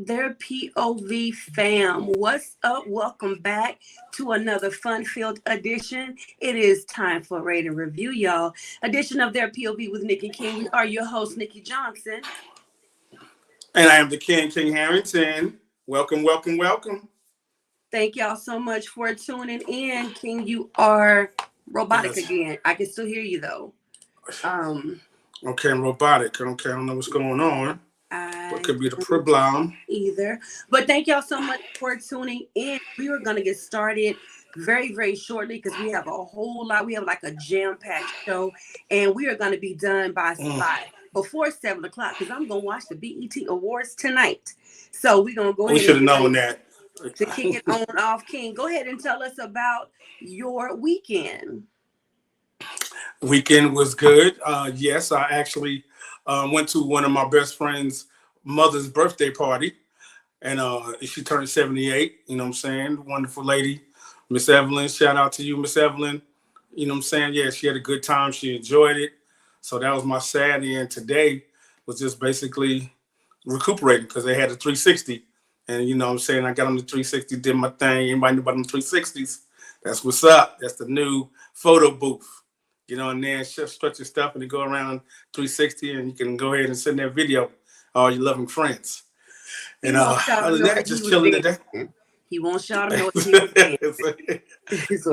there, POV fam? What's up? Welcome back to another fun-filled edition. It is time for Rate and Review, y'all. Edition of their POV with Nikki King. We are your host, Nikki Johnson. And I am the King Harrington. Welcome, welcome, welcome. Thank y'all so much for tuning in. King, you are robotic again. I can still hear you, though. Okay, I'm robotic. Okay, I don't know what's going on. What could be the problem? Either. But thank y'all so much for tuning in. We were going to get started very, very shortly because we have a whole lot. We have like a jam-packed show. And we are going to be done by before 7 o'clock because I'm going to watch the BET Awards tonight. So we're going to go ahead. We should have known that. To kick it on off, King, go ahead and tell us about your weekend. Weekend was good. Yes, I actually went to one of my best friend's mother's birthday party, and she turned 78. You know what I'm saying? Wonderful lady, Miss Evelyn. Shout out to you, Miss Evelyn. You know what I'm saying? Yeah, she had a good time. She enjoyed it. So that was my Saturday, and today was just basically recuperating because they had a 360. And you know what I'm saying? I got on the 360, did my thing. Anybody know about them 360s? That's what's up. That's the new photo booth. You know, and then stretch your stuff and you go around 360 and you can go ahead and send that video all your loving friends. And other than that, just chilling today. He won't shout him. So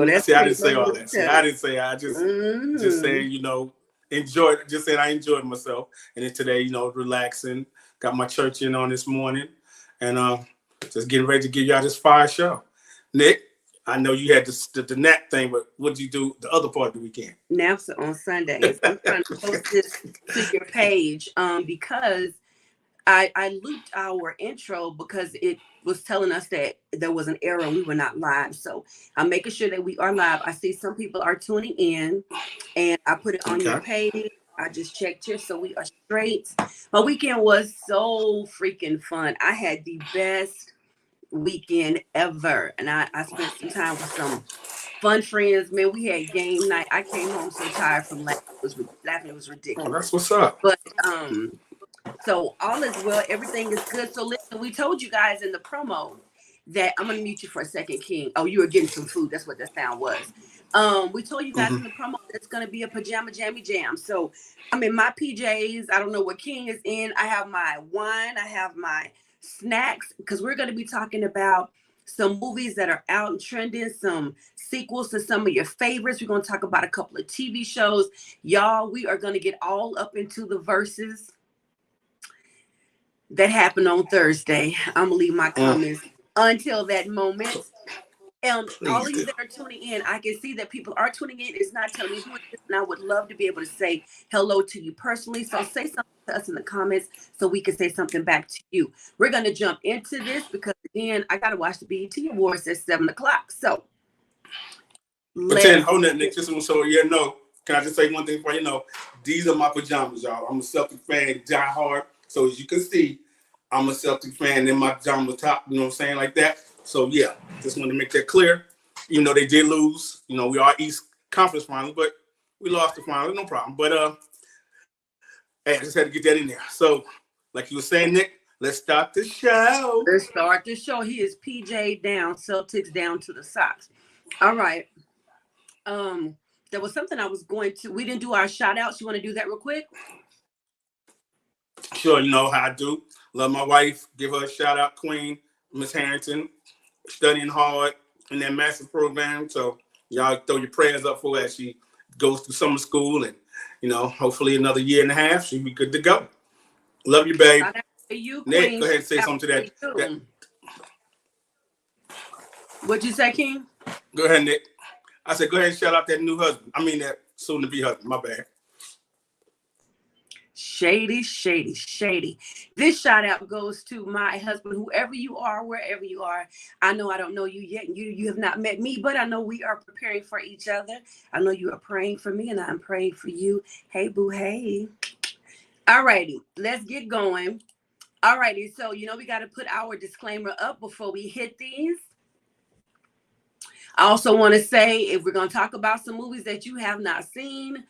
that's See, I didn't say all that. See, I didn't say. I just saying, you know, enjoyed. Just saying I enjoyed myself. And then today, you know, relaxing. Got my church in on this morning, and just getting ready to give y'all this fire show. Nick, I know you had the nap thing, but what did you do the other part of the weekend? Naps on Sundays. I'm trying to post this to your page because I looped our intro because it was telling us that there was an error and we were not live. So I'm making sure that we are live. I see some people are tuning in, and I put it on your page. I just checked here, so we are straight. My weekend was so freaking fun. I had the best weekend ever, and I spent some time with some fun friends. Man, we had game night. I came home so tired from laughing. It was ridiculous. Oh, that's what's up. But so all is well. Everything is good. So listen, we told you guys in the promo that I'm gonna mute you for a second, King. Oh, you were getting some food. That's what that sound was. We told you guys in the promo that it's gonna be a pajama jammy jam. So I'm in my PJs. I don't know what King is in. I have my wine. I have my snacks because we're going to be talking about some movies that are out and trending, some sequels to some of your favorites. We're going to talk about a couple of TV shows. Y'all, we are going to get all up into the verses that happened on Thursday. I'm going to leave my comments until that moment. And all of you that are tuning in, I can see that people are tuning in. It's not telling me who it is, and I would love to be able to say hello to you personally. So say something to us in the comments so we can say something back to you. We're going to jump into this because, again, I got to watch the BET Awards at 7 o'clock. So hold on, Nick. Just so you know, can I just say one thing for you know? These are my pajamas, y'all. I'm a Celtic fan, die hard. So as you can see, I'm a Celtic fan in my pajama top, you know what I'm saying, like that. So, yeah, just want to make that clear. Even though they did lose, you know, we are East Conference Finals, but we lost the finals, no problem. But, hey, I just had to get that in there. So, like you were saying, Nick, let's start the show. Let's start the show. He is PJ down, Celtics down to the socks. All right. There was something I was going to, we didn't do our shout outs. You want to do that real quick? Sure, you know how I do. Love my wife. Give her a shout out, Queen, Miss Harrington. Studying hard in that master's program. So y'all throw your prayers up for her as she goes through summer school, and you know, hopefully another year and a half, she'll be good to go. Love you, babe. Nick, go ahead and say something to that. What'd you say, King? Go ahead, Nick. I said go ahead and shout out that new husband. I mean that soon to be husband, my bad. Shady, shady, shady. This shout out goes to my husband, whoever you are, wherever you are. I know I don't know you yet, and you have not met me, but I know we are preparing for each other. I know you are praying for me, and I'm praying for you. Hey, boo, hey. All righty, let's get going. All righty, so you know we got to put our disclaimer up before we hit these. I also want to say, if we're going to talk about some movies that you have not seen,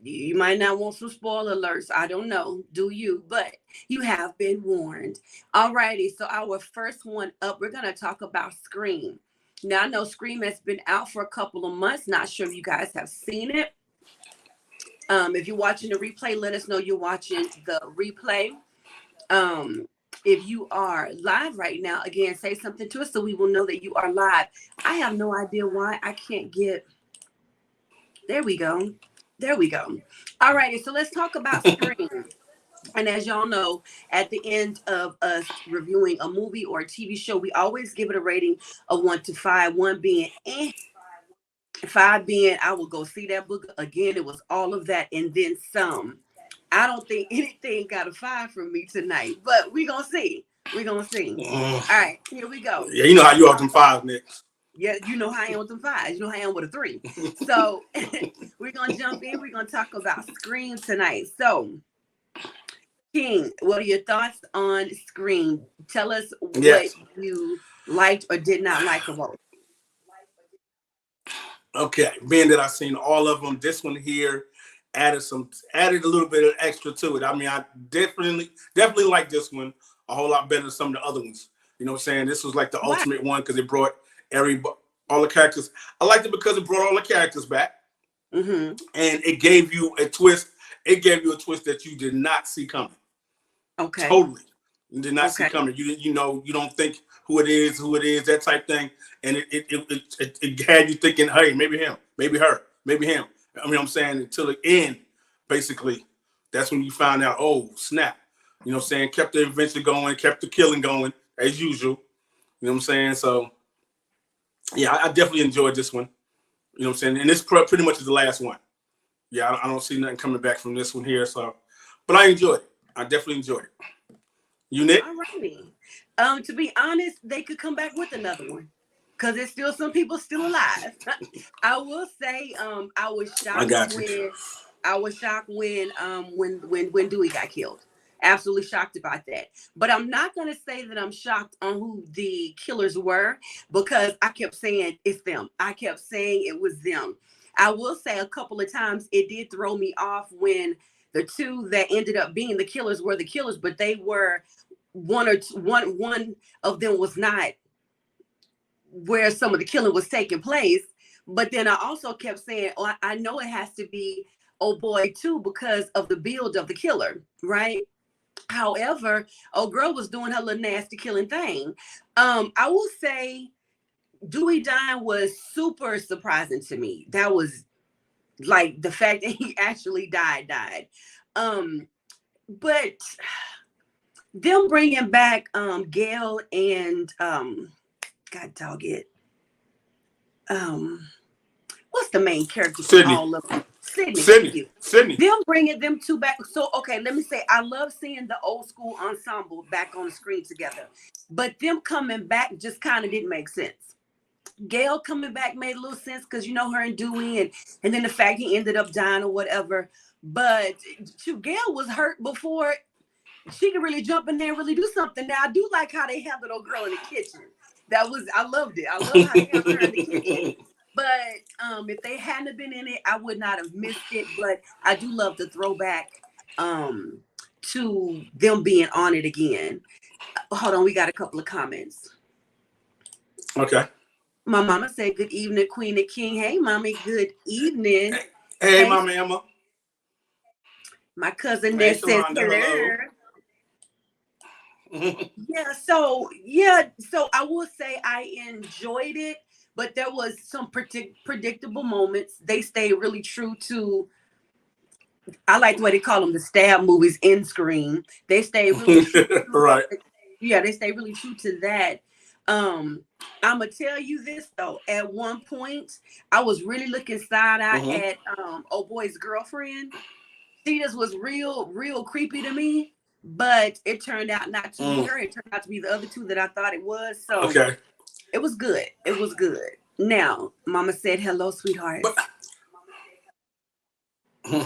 You might not want some spoiler alerts. I don't know. Do you? But you have been warned. Alrighty. So our first one up, we're gonna talk about Scream. Now I know Scream has been out for a couple of months. Not sure if you guys have seen it. If you're watching the replay, let us know you're watching the replay. If you are live right now, again, say something to us so we will know that you are live. I have no idea why I can't get. There we go. There we go. All righty. So let's talk about Scream. And as y'all know, at the end of us reviewing a movie or a TV show, we always give it a rating of 1 to 5. 1 being 5 being I will go see that book again. It was all of that and then some. I don't think anything got a 5 from me tonight, but we're gonna see. We're gonna see. All right, here we go. Yeah, you know how you are them 5, Nick. Yeah, you know how I am with them 5s. You know how I am with a 3. So we're gonna jump in. We're gonna talk about Scream tonight. So, King, what are your thoughts on Scream? Tell us what you liked or did not like about it. Okay, being that I've seen all of them, this one here added a little bit of extra to it. I mean, I definitely like this one a whole lot better than some of the other ones. You know what I'm saying? This was like the ultimate one because it brought all the characters. I liked it because it brought all the characters back, and it gave you a twist. It gave you a twist that you did not see coming. Okay, totally, you did not see coming. You don't think who it is, that type thing, and it had you thinking, hey, maybe him, maybe her, maybe him. I mean, I'm saying until the end, basically, that's when you found out, oh, snap. You know what I'm saying? Kept the adventure going, kept the killing going, as usual. You know what I'm saying? So, yeah, I definitely enjoyed this one. You know what I'm saying? And this pretty much is the last one. Yeah, I don't see nothing coming back from this one here. So, but I enjoyed it. I definitely enjoyed it. You, Nick? All righty. To be honest, they could come back with another one. Because there's still some people still alive. I will say, I was shocked when Dewey got killed. Absolutely shocked about that. But I'm not gonna say that I'm shocked on who the killers were because I kept saying it's them. I kept saying it was them. I will say a couple of times it did throw me off when the two that ended up being the killers were the killers, but they were one of them was not where some of the killing was taking place. But then I also kept saying, oh, I know it has to be old boy too because of the build of the killer, right? However, old girl was doing her little nasty killing thing. I will say Dewey dying was super surprising to me. That was like the fact that he actually died. But them bringing back Gail and God dog it. What's the main character from all of them? Sydney. Them bringing them two back. So, okay, let me say, I love seeing the old school ensemble back on the screen together. But them coming back just kind of didn't make sense. Gail coming back made a little sense because, you know, her and Dewey and then the fact he ended up dying or whatever. But Gail was hurt before she could really jump in there and really do something. Now, I do like how they handled old girl in the kitchen. I loved it. I love how they handled her in the kitchen. But if they hadn't been in it, I would not have missed it. But I do love the throwback to them being on it again. Hold on, we got a couple of comments. Okay. My mama said, good evening, Queen and King. Hey, mommy, good evening. Hey, Mama Emma. My cousin Ned says hello. So I will say I enjoyed it, but there was some predictable moments. They stayed really true to, I like the way they call them, the stab movies in Scream. They stayed really true to, right. Yeah, they stayed really true to that. I'm gonna tell you this though. At one point, I was really looking side-eye at old boy's girlfriend. She just was real creepy to me. But it turned out not to be her. It turned out to be the other two that I thought it was. So it was good. It was good. Now, Mama said, hello, sweetheart. Hey,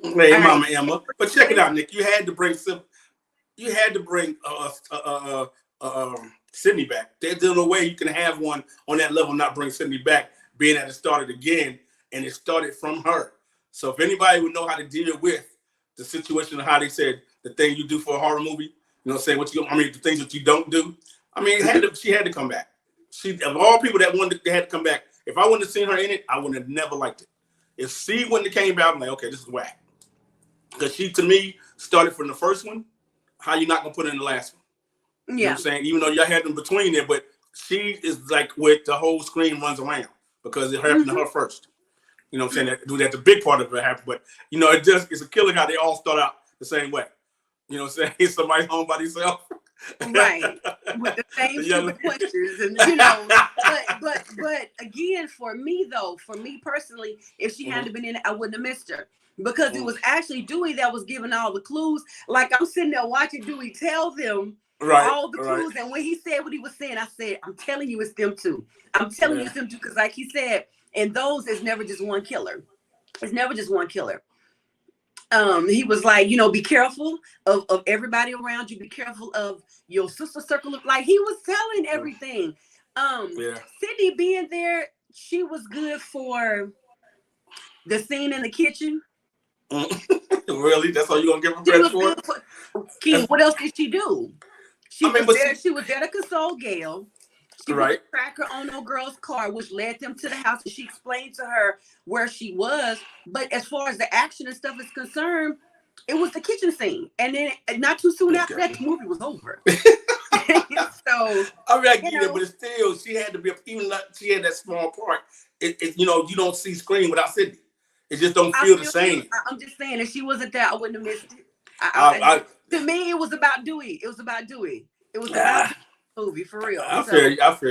Mama Emma. But check it out, Nick. You had to bring Sydney back. There's no way you can have one on that level, not bring Sydney back, being that it started again, and it started from her. So if anybody would know how to deal with the situation of how they said the thing you do for a horror movie, you know, say what you, I mean, the things that you don't do. I mean, she had to come back. She, of all people that wanted, they had to come back. If I wouldn't have seen her in it, I would have never liked it. If she wouldn't have came out, I'm like, okay, this is whack. Because she, to me, started from the first one. How you not gonna put her in the last one? You know what I'm saying? Even though y'all had them between there, but she is like where the whole screen runs around because it happened to her first. You know what I'm saying? That's the big part of it happened. But, you know, it's a killer how they all start out the same way. You know what I'm saying? Somebody's home by themselves. Right. With the same stupid questions. And, you know, but again, for me personally, if she hadn't been in it, I wouldn't have missed her. Because it was actually Dewey that was giving all the clues. Like, I'm sitting there watching Dewey tell them all the clues. And when he said what he was saying, I said, I'm telling you it's them too. I'm telling you it's them too. Because like he said, and those is never just one killer. It's never just one killer. He was like, you know, be careful of everybody around you. Be careful of your sister circle. Like, he was telling everything. Sydney being there, she was good for the scene in the kitchen. Really? That's all you gonna give her credit for? King, what else did she do? She was there to console Gail. She put a tracker on no girl's car, which led them to the house, and she explained to her where she was. But as far as the action and stuff is concerned, it was the kitchen scene. And then not too soon after that, the movie was over. So I mean, I get it, but it's still, she had to be, even like she had that small part. You know, you don't see Scream without Sydney. It just don't feel the same. I'm just saying, if she wasn't there, I wouldn't have missed it. To me, it was about Dewey. It was about Dewey. It was about the movie, for real. I feel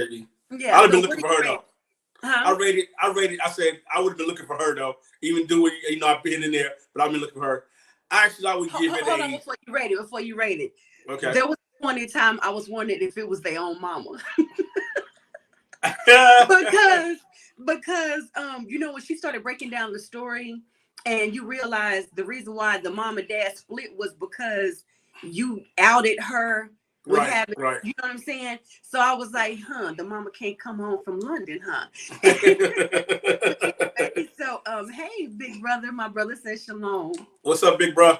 you. Yeah, I'd have been looking for her though. Huh? I said I would have been looking for her though. Even Dewey, you know, I've been in there, but I've been looking for her. Actually, I would give it hold on before you rate it. Okay. There was one time I was wondering if it was their own mama. because you know, when she started breaking down the story and you realize the reason why the mom and dad split was because you outed her with having, you know what I'm saying? So I was like, the mama can't come home from London, So hey, big brother, my brother says shalom. What's up, big bro?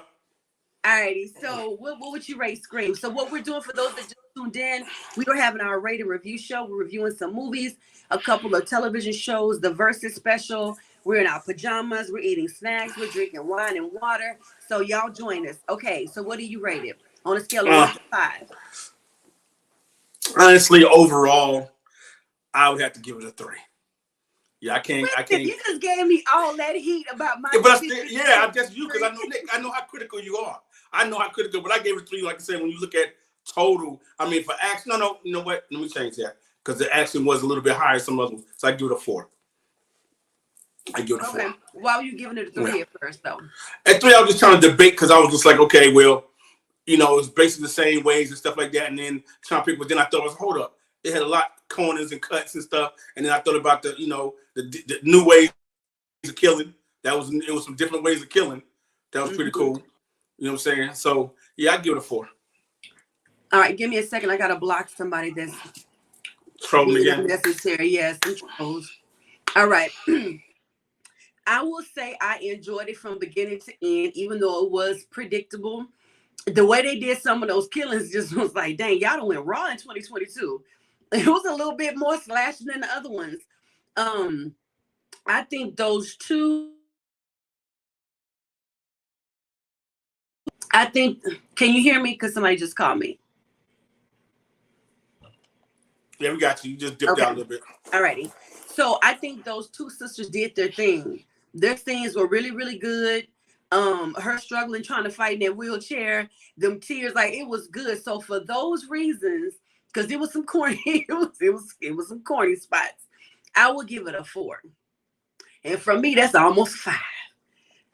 Alrighty, so what would you rate Scream? So what we're doing for those that just tuned in, we are having our rate and review show. We're reviewing some movies, a couple of television shows, the VERZUZ special. We're in our pajamas, we're eating snacks, we're drinking wine and water. So y'all join us. Okay, so what do you rate it on a scale of 1 to 5? Honestly, overall, I would have to give it a 3. Yeah, I can't. You just gave me all that heat about my. But I guess you, because I know Nick. I know how critical you are. I know how critical, but I gave it a 3. Like I said, when you look at total, I mean, for action, no, you know what? Let me change that because the action was a little bit higher than some others. So I give it a 4. I give it a 4. Okay. Why were you giving it a 3 at first, though? At 3, I was just trying to debate because I was just like, okay, well, you know, it's basically the same ways and stuff like that, and then trying to pick. But then I thought, hold up, it had a lot of corners and cuts and stuff, and then I thought about the, you know, the new ways of killing. It was some different ways of killing. That was pretty cool. You know what I'm saying? So yeah, I give it a 4. All right, give me a second. I gotta block somebody that's trolling again. Necessary, yes, trolls. All right. I will say I enjoyed it from beginning to end, even though it was predictable. The way they did some of those killings just was like, dang, y'all done went raw in 2022. It was a little bit more slashing than the other ones. I think those two. Can you hear me? Because somebody just called me. Yeah, we got you. You just dipped out a little bit. All righty. So I think those two sisters did their thing. Their scenes were really, really good. Her struggling, trying to fight in that wheelchair, them tears, like it was good. So for those reasons, because it was some corny, it was some corny spots, I would give it a 4. And for me, that's almost 5.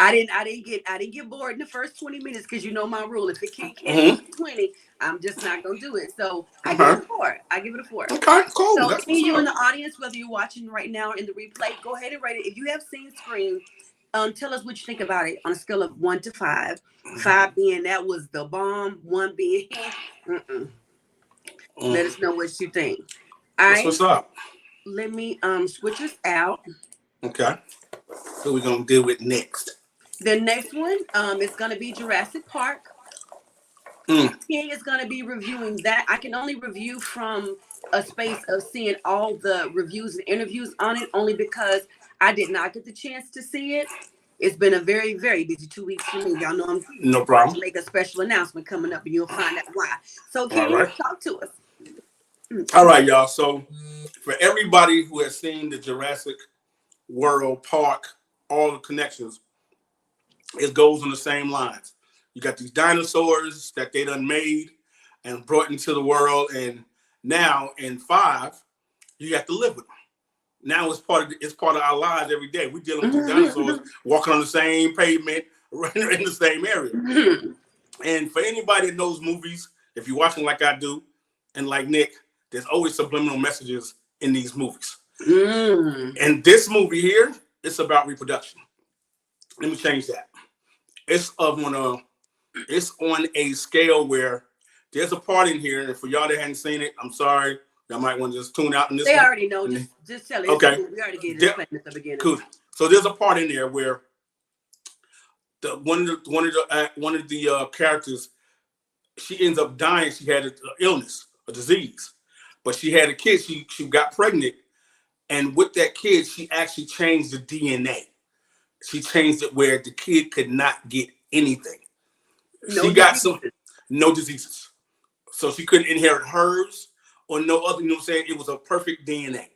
I didn't get bored in the first 20 minutes because you know my rule. If it can't catch 20, I'm just not gonna do it. So I give it a 4. Okay, cool. So any of you in the audience, whether you're watching right now in the replay, go ahead and rate it. If you have seen Scream, tell us what you think about it on a scale of 1 to 5. 5 being that was the bomb, 1 being let us know what you think. All right. What's up? Let me switch us out. Okay. Who we gonna deal with next? The next one is going to be Jurrasic Park. King is going to be reviewing that. I can only review from a space of seeing all the reviews and interviews on it, only because I did not get the chance to see it. It's been a very, very busy 2 weeks for me. Y'all know I'm No problem. to make a special announcement coming up, and you'll find out why. So, King, talk to us. All right, y'all. So, for everybody who has seen the Jurassic World Park, all the connections, it goes on the same lines. You got these dinosaurs that they done made and brought into the world, and now in 5, you got to live with them. Now it's part of our lives every day. We're dealing with these dinosaurs walking on the same pavement, running in the same area. And for anybody that knows movies, if you're watching like I do, and like Nick, there's always subliminal messages in these movies. And this movie here, it's about reproduction. Let me change that. It's on a scale where there's a part in here, and for y'all that hadn't seen it, I'm sorry. Y'all might want to just tune out in this. They already know. Just tell it. Okay. We already gave it at the beginning. Cool. So there's a part in there where one of the characters, she ends up dying. She had an illness, a disease, but she had a kid. She got pregnant, and with that kid, she actually changed the DNA. She changed it where the kid could not get anything. No diseases. So she couldn't inherit hers or no other, you know what I'm saying? It was a perfect DNA.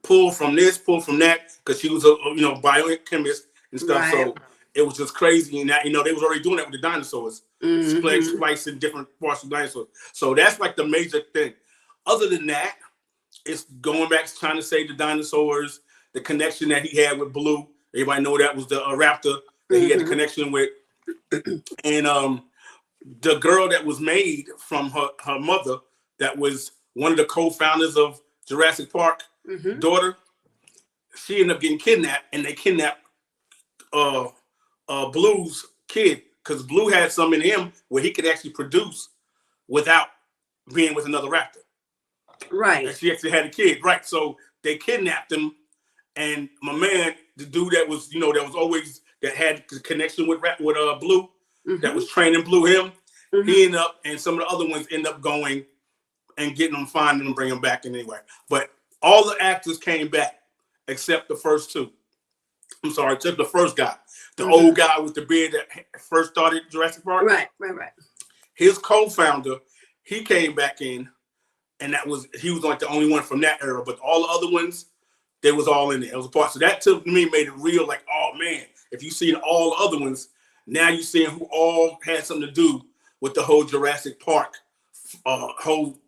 Pull from this, pull from that, because she was a biochemist and stuff. Right. So it was just crazy. And that, they was already doing that with the dinosaurs. Splicing different parts of dinosaurs. So that's like the major thing. Other than that, it's going back to trying to save the dinosaurs, the connection that he had with Blue. Everybody know that was the raptor that he had the connection with. And the girl that was made from her mother, that was one of the co-founders of Jurassic Park, daughter, she ended up getting kidnapped, and they kidnapped Blue's kid, because Blue had something in him where he could actually produce without being with another raptor. Right. And she actually had a kid. Right. So they kidnapped him, and my man, the dude that was, that had the connection with Blue, that was training Blue him, he ended up, and some of the other ones end up going and getting them, finding them, and bring them back anyway. But all the actors came back except the first two. I'm sorry, except the first guy, the old guy with the beard that first started Jurassic Park. Right. His co-founder, he came back in, and he was like the only one from that era. But all the other ones, they was all in there. It was a part. So that to me made it real. Like, oh man, if you seen all the other ones, now you seeing who all had something to do with the whole Jurassic Park, all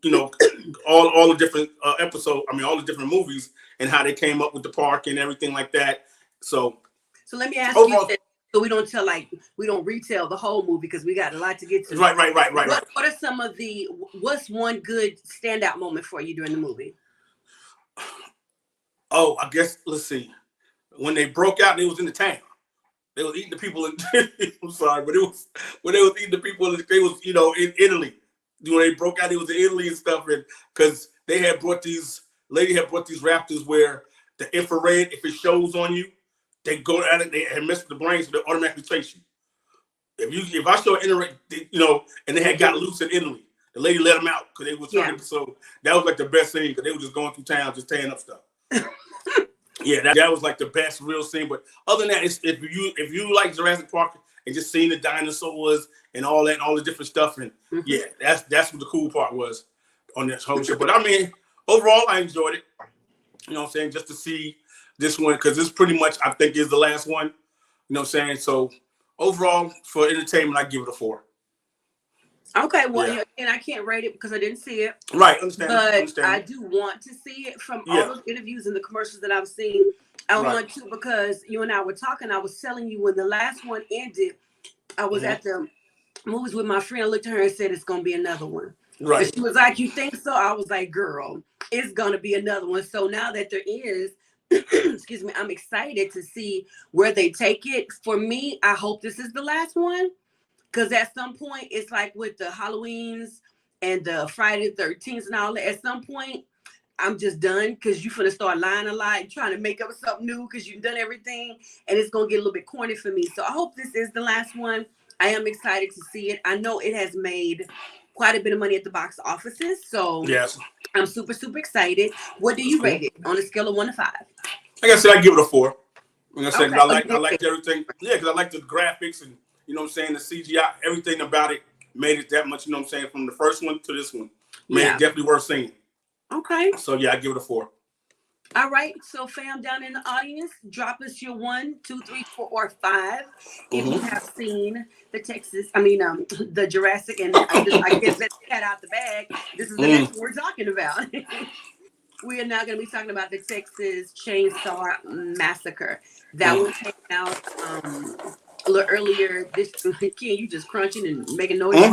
the different episodes. I mean, all the different movies and how they came up with the park and everything like that. So let me ask you, so we don't retell the whole movie, because we got a lot to get to. Right. What are what's one good standout moment for you during the movie? Oh, I guess, let's see. When they broke out, they was in the town. They was eating the people in, I'm sorry, but it was, when they was eating the people, they was, in Italy. When they broke out, it was in Italy and stuff, and because lady had brought these raptors where the infrared, if it shows on you, they go at it, they had messed with the brain, so they automatically chase you. If I show infrared, and they had got loose in Italy, the lady let them out because they was trying to, so that was like the best thing, because they were just going through town, just tearing up stuff. Yeah, that was like the best real scene. But other than that, if you like Jurassic Park and just seeing the dinosaurs and all that, and all the different stuff, and yeah, that's what the cool part was on this whole show. But I mean, overall, I enjoyed it. You know what I'm saying? Just to see this one, because this pretty much, I think, is the last one. You know what I'm saying? So overall, for entertainment, I give it a 4. Okay, well, and I can't rate it because I didn't see it. Right, understand. But I do want to see it from all those interviews and the commercials that I've seen. I want to, because you and I were talking. I was telling you when the last one ended, I was at the movies with my friend. I looked at her and said, "It's gonna be another one." Right. And she was like, "You think so?" I was like, "Girl, it's gonna be another one." So now that there is, excuse me, I'm excited to see where they take it. For me, I hope this is the last one. Because at some point, it's like with the Halloweens and the Friday the 13th and all that, at some point, I'm just done because you finna start lying a lot, trying to make up something new because you've done everything, and it's gonna get a little bit corny for me. So I hope this is the last one. I am excited to see it. I know it has made quite a bit of money at the box offices, so yes, I'm super, super excited. What do you rate it on a scale of 1 to 5? Like I said, I give it a 4. Like I said, Okay. I liked everything. Yeah, because I like the graphics and you know what I'm saying, the CGI, everything about it made it that much. You know what I'm saying, from the first one to this one, made it definitely worth seeing. Okay. So yeah, I give it a 4. All right, so fam down in the audience, drop us your 1, 2, 3, 4, or 5 if you have seen the the Jurassic, and I guess let's get that out the bag. This is the next one we're talking about. We are now going to be talking about the Texas Chainsaw Massacre. That one came out a little earlier this weekend. You just crunching and making noise. I'm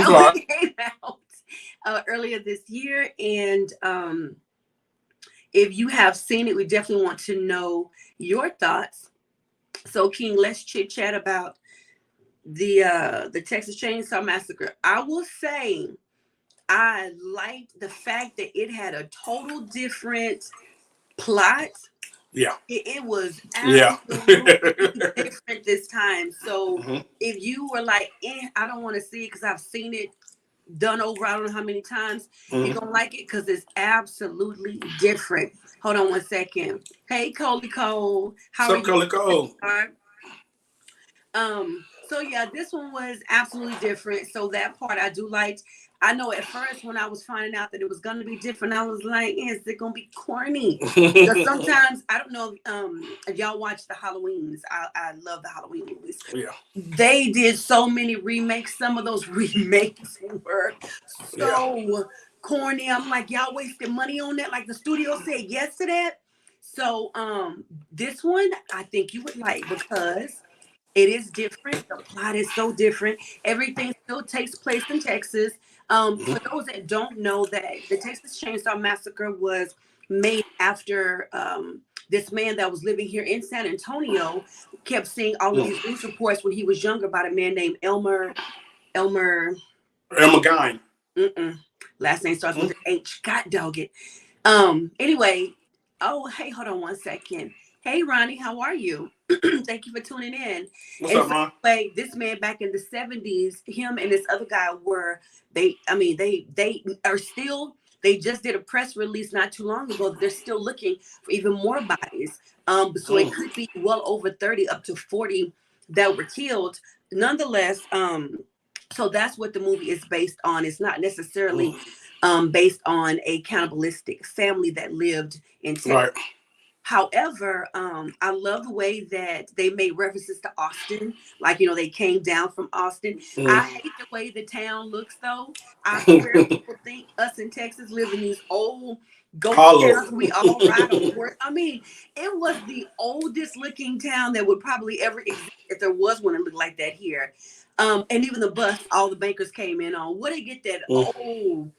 sorry. Came out earlier this year, and if you have seen it, we definitely want to know your thoughts. So, King, let's chit chat about the Texas Chainsaw Massacre. I will say I liked the fact that it had a total different plot. Yeah. It was absolutely different this time. So if you were like, I don't want to see it because I've seen it done over, I don't know how many times, you don't like it because it's absolutely different. Hold on one second. Hey, Coley Cole. How are you? Coley Cole? So yeah, this one was absolutely different. So that part I do like. I know at first when I was finding out that it was going to be different, I was like, is it going to be corny? Because sometimes, I don't know if y'all watch the Halloweens. I love the Halloween movies. Yeah. They did so many remakes. Some of those remakes were so corny. I'm like, y'all wasted money on that. Like the studio said yes to that. So this one, I think you would like because it is different. The plot is so different. Everything still takes place in Texas. For those that don't know, that the Texas Chainsaw Massacre was made after this man that was living here in San Antonio kept seeing all of these news reports when he was younger about a man named Elmer Guine. Last name starts with an H. God dog it. Anyway, hey, hold on one second. Hey, Ronnie, how are you? Thank you for tuning in. What's up, Ron? This man back in the 70s, him and this other guy they just did a press release not too long ago. They're still looking for even more bodies. So it could be well over 30, up to 40 that were killed. Nonetheless, so that's what the movie is based on. It's not necessarily based on a cannibalistic family that lived in Texas. Right. However, I love the way that they made references to Austin. Like, they came down from Austin. I hate the way the town looks, though. I swear people think us in Texas live in these old ghost towns. We all ride on horse. I mean, it was the oldest looking town that would probably ever exist if there was one that looked like that here. And even the bus, all the bankers came in on. Where they get that old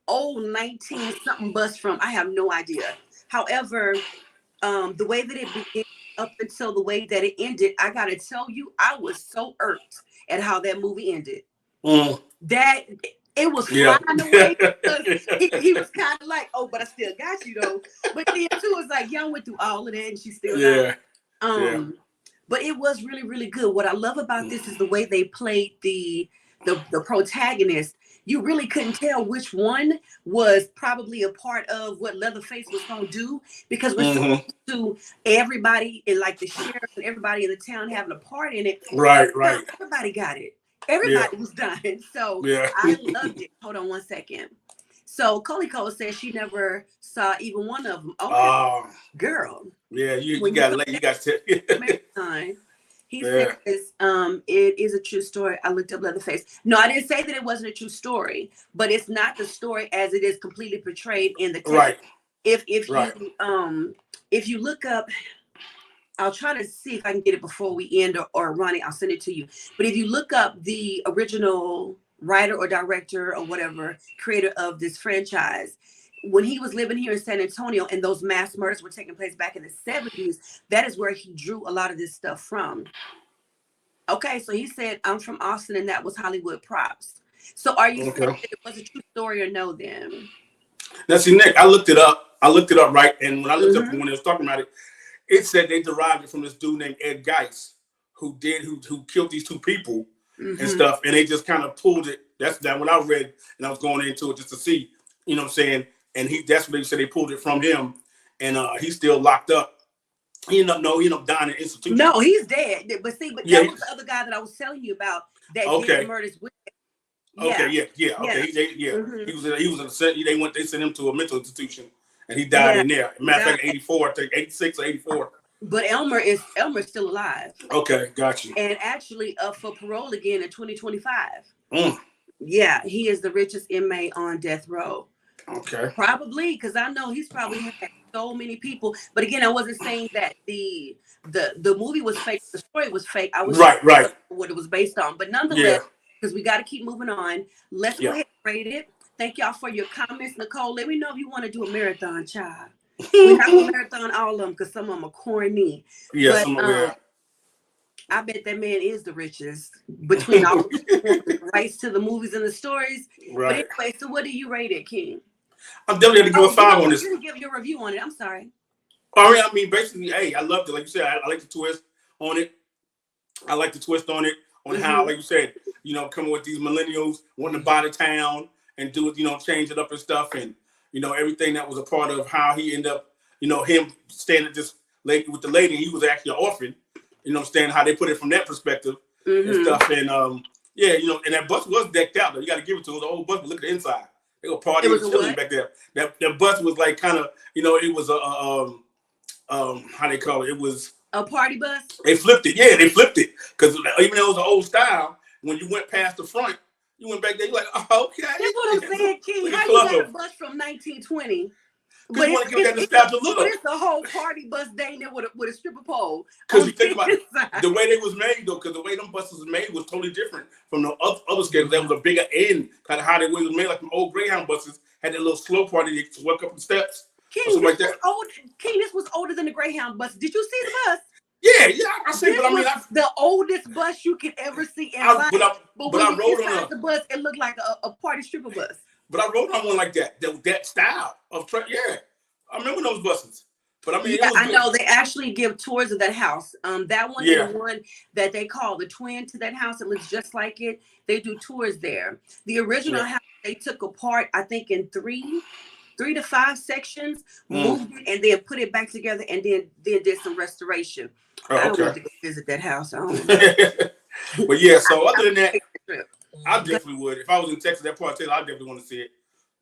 19-something bus from? I have no idea. However, the way that it began up until the way that it ended, I gotta tell you, I was so irked at how that movie ended. That it was flying away because he was kind of like, oh, but I still got you though. But then too, it's like, y'all went through all of that and she still got it. But it was really, really good. What I love about this is the way they played the protagonist. You really couldn't tell which one was probably a part of what Leatherface was going to do because we're so used to everybody and like the sheriff and everybody in the town having a part in it. Right. Everybody got it. Everybody was done. So I loved it. Hold on one second. So Coley Cole says she never saw even one of them. Okay, girl. Yeah, you got to. He says, it is a true story. I looked up Leatherface. No, I didn't say that it wasn't a true story, but it's not the story as it is completely portrayed in the text. Right. If you look up, I'll try to see if I can get it before we end, or Ronnie, I'll send it to you. But if you look up the original writer or director or whatever, creator of this franchise, when he was living here in San Antonio and those mass murders were taking place back in the 70s, that is where he drew a lot of this stuff from. Okay, so he said, I'm from Austin and that was Hollywood props. So are you saying that it was a true story or no then? Now see, Nick, I looked it up I looked it up, right? And when I looked up Mm-hmm. when they was talking about it, it said they derived it from this dude named Ed Geis, who killed these two people and stuff, and they just kind of pulled it. That's what I read, and I was going into it just to see, you know what I'm saying? And that's what they said, they pulled it from him, and he's still locked up. He ended up dying in institution. No, he's dead. But see, that was the other guy that I was telling you about that did the murders with him. Okay, yeah. Okay, he was in a they sent him to a mental institution, and he died in there. Matter of fact, 84, I think 86 or 84. But Elmer's still alive. Okay, got you. And actually up for parole again in 2025. Mm. Yeah, he is the richest inmate on death row. Okay. Probably, because I know he's probably had so many people. But again, I wasn't saying that the movie was fake, the story was fake. I was right. What it was based on. But nonetheless, because we got to keep moving on, let's go ahead and rate it. Thank y'all for your comments, Nicole. Let me know if you want to do a marathon, child. We're not gonna marathon all of them because some of them are corny. Yeah, but, I bet that man is the richest between all the rights to the movies and the stories. Right. But anyway, so what do you rate it, King? I'm definitely gonna give a 5 on this. You didn't give your review on it. I'm sorry. I mean, basically, hey, I loved it. Like you said, I like the twist on it. I like the twist on it, on how, like you said, coming with these millennials wanting to buy the town and do it, change it up and stuff, and everything that was a part of how he ended up, him staying at this lady with the lady. He was actually an orphan. Understand how they put it from that perspective and stuff. And and that bus was decked out. Though. You got to give it to them. The old bus, but look at the inside. They were partying and chilling back there. That bus was like kind of, it was how they call it? It was a party bus. They flipped it. Yeah, they flipped it because even though it was an old style, when you went past the front, you went back there. You're like, oh, okay. That's what I'm saying, King. How you got a bus from 1920? But you want to give that nostalgia look. But it's a whole party bus day there with a stripper pole. Because you think about it, the way they was made, though, because the way them buses was made was totally different from the other schedules. That was a bigger end, kind of how they was made. Like the old Greyhound buses had that little slow party they walk up the steps. King, this was older than the Greyhound bus. Did you see the bus? Yeah, I see. But I mean, the oldest bus you could ever see in life. But when you rode on the bus, it looked like a party stripper bus. But I rode on one like that style of truck. Yeah, I remember those buses. But I mean, I know they actually give tours of that house. That one is the one that they call the twin to that house. It looks just like it. They do tours there. The original house they took apart, I think, in three to 5 sections, moved it, and then put it back together, and then did some restoration. I don't want to go visit that house. I don't know. But yeah, so other than that, I definitely would. If I was in Texas, that part of Taylor, I definitely want to see it.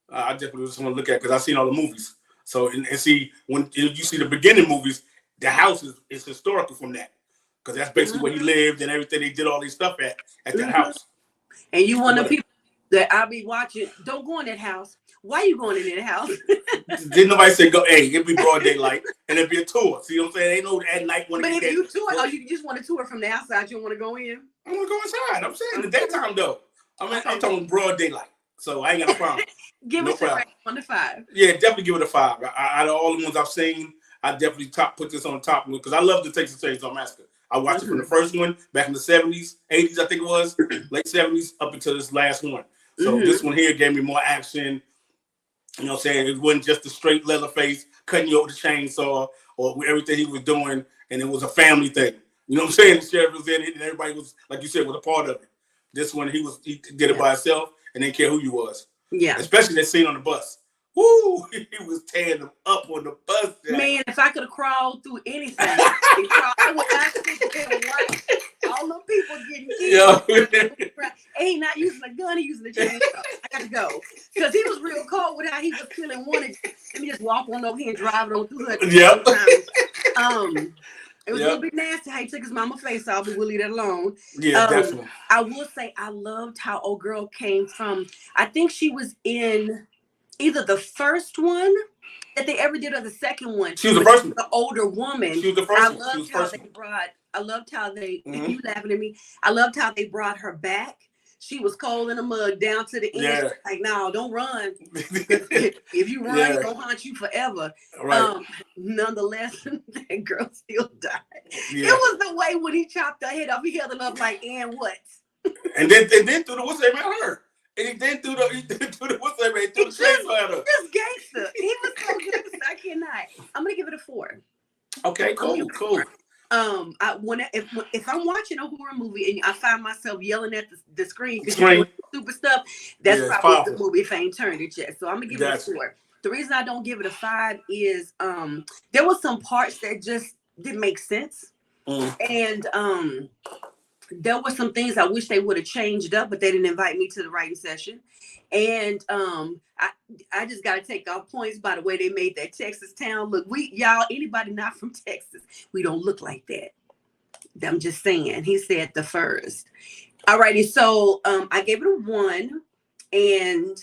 I definitely just want to look at it because I've seen all the movies. So and see when you see the beginning movies, the house is historical from that because that's basically where he lived and everything. They did all this stuff at that house. And you one of the people that I'll be watching. Don't go in that house. Why you going in that house? Didn't nobody say go? Hey, it'd be broad daylight and it'd be a tour. See what I'm saying? Ain't no at night. But if you tour, you just want to tour from the outside, you don't want to go in. I want to go inside. I'm saying the daytime though. I'm talking broad daylight, so I ain't got a problem. Give it a 1 to 5. Yeah, definitely give it a 5. Out of all the ones I've seen, I definitely put this on top because I love the Texas Chainsaw Massacre. I watched it from the first one back in the 70s, 80s, I think it was, late 70s, up until this last one. So this one here gave me more action. You know what I'm saying? It wasn't just a straight Leatherface cutting you over the chainsaw or everything he was doing, and it was a family thing. You know what I'm saying? The sheriff was in it, and everybody was, like you said, was a part of it. This one, he did it by himself and didn't care who you was. Yeah. Especially that scene on the bus. Woo! He was tearing them up on the bus. Man, if I could have crawled through anything, I would not sit there and watch all the people getting killed. And he not using a gun, he using a chainsaw. I got to go. Because he was real cold with how he was killing one. Let me just walk on over here and drive it on through it. Yep. It was a little bit nasty how he took his mama's face off, but we'll leave that alone. Yeah, definitely. I will say I loved how old girl came from. I think she was in either the first one that they ever did or the second one. She was the first one. The older woman. She was the first one. I loved how they, you laughing at me, I loved how they brought her back. She was cold in the mud down to the end. Yeah. Like, no, don't run. If you run, it's going to haunt you forever. Right. Nonetheless, that girl still died. Yeah. It was the way when he chopped her head off, he held it up like, and what? And then threw the what's that man at her. And he then threw the what's that man, threw the chainsaw at her. This gangster. He was so good. I Okay, cool. If I'm watching a horror movie and I find myself yelling at the screen because you're doing stupid stuff, that's probably the movie if I ain't turned it yet. So I'm gonna give it a 4. The reason I don't give it a 5 is there was some parts that just didn't make sense. And there were some things I wish they would have changed up, but they didn't invite me to the writing session. And I just gotta take off points by the way they made that Texas town look. Anybody not from Texas, we don't look like that. I'm just saying. He said the first. Alrighty, so I gave it a 1, and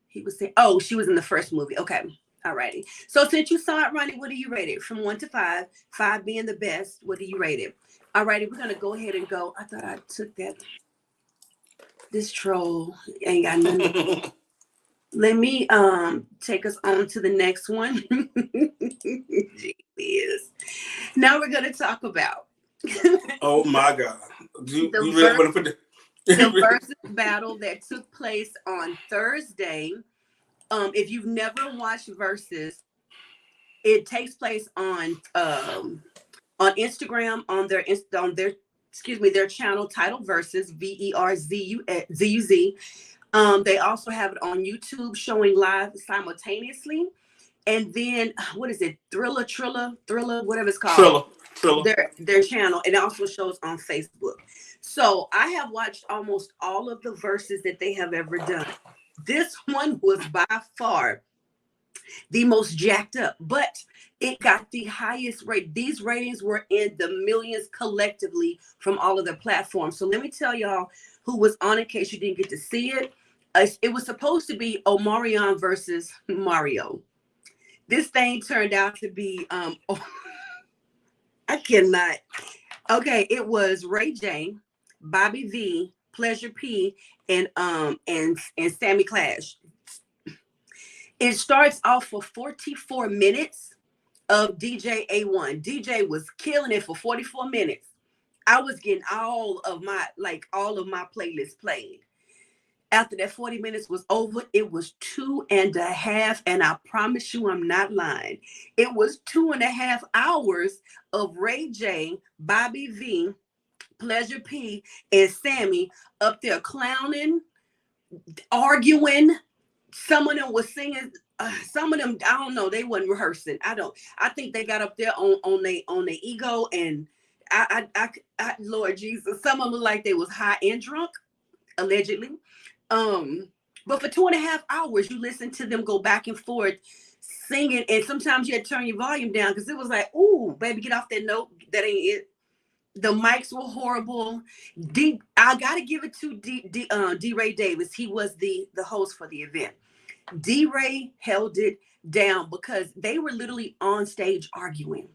he was saying, oh, she was in the first movie. Okay. Alrighty. So since you saw it, Ronnie, what do you rate it? From 1 to 5, 5 being the best, what do you rate it? Alrighty, we're gonna go ahead and go. I thought I took that. This troll ain't got nothing. Let me take us on to the next one. Jeez. Now we're gonna talk about oh my God. You really want to put the VERZUZ battle that took place on Thursday. If you've never watched VERZUZ, it takes place on Instagram on their channel titled VERZUZ, VERZUZ. They also have it on YouTube showing live simultaneously. And then what is it? Thriller, whatever it's called. Thriller. Their channel. It also shows on Facebook. So I have watched almost all of the VERZUZ that they have ever done. This one was by far the most jacked up, but it got the highest rate. These ratings were in the millions collectively from all of their platforms. So let me tell y'all who was on in case you didn't get to see it. It was supposed to be OMARION versus Mario. This thing turned out to be I cannot. Okay, it was Ray J, Bobby V, Pleasure P, and Sammy Clash. It starts off for 44 minutes of DJ A1. DJ was killing it for 44 minutes. I was getting all of my playlists played. After that 40 minutes was over, it was 2.5, and I promise you I'm not lying. It was 2.5 hours of Ray J, Bobby V, Pleasure P, and Sammy up there clowning, arguing. Some of them was singing. Some of them, I don't know, they wasn't rehearsing. I think they got up there on their ego, and I Lord Jesus, some of them looked like they was high and drunk, allegedly. But for 2.5 hours, you listen to them go back and forth singing, and sometimes you had to turn your volume down because it was like, ooh, baby, get off that note. That ain't it. The mics were horrible. I gotta give it to D. Ray Davis. He was the host for the event. D. Ray held it down because they were literally on stage arguing.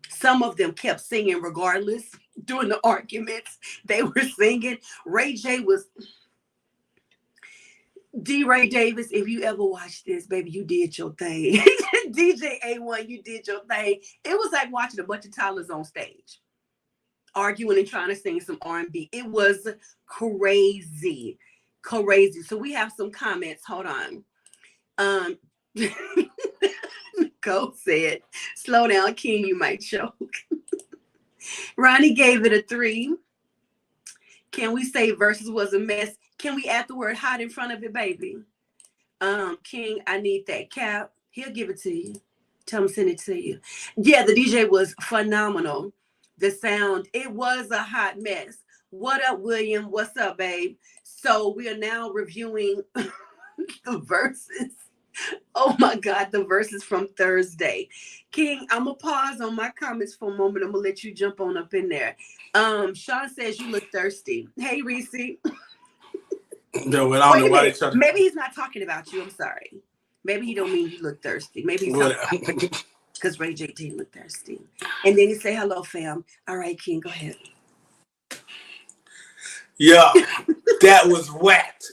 Some of them kept singing regardless during the arguments. They were singing. Ray J was. D. Ray Davis, if you ever watched this, baby, you did your thing. DJ A1, you did your thing. It was like watching a bunch of toddlers on stage, arguing and trying to sing some R&B. It was crazy. So we have some comments. Hold on. Nicole said, slow down, King, you might choke. Ronnie gave it a 3. Can we say VERZUZ was a mess? Can we add the word hot in front of it, baby? King, I need that cap. He'll give it to you. Tell him send it to you. Yeah, the DJ was phenomenal. The sound, it was a hot mess. What up, William? What's up, babe? So we are now reviewing the VERZUZ. Oh my God, the VERZUZ from Thursday. King, I'm gonna pause on my comments for a moment. I'm gonna let you jump on up in there. Sean says you look thirsty. Hey, Reese. No, I don't know why they try to. Maybe he's not talking about you. I'm sorry. Maybe he don't mean you look thirsty. Maybe he's talking about because Ray J did look thirsty. And then he say, hello, fam. All right, King, go ahead. Yeah, that was whacked.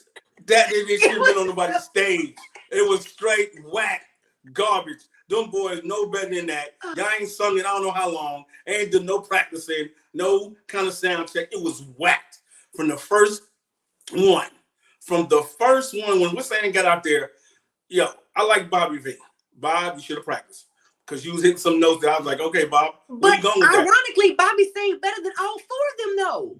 That didn't should have been on nobody's stage. It was straight whack garbage. Them boys know better than that. Y'all ain't sung it I don't know how long. Ain't done no practicing, no kind of sound check. It was whacked from the first one. From the first one, when What's Saying got out there, yo, I like Bobby V. Bob, you should have practiced. because you was hitting some notes that I was like, okay, Bob, where But you going with that? ironically, Bobby sang better than all 4 of them, though.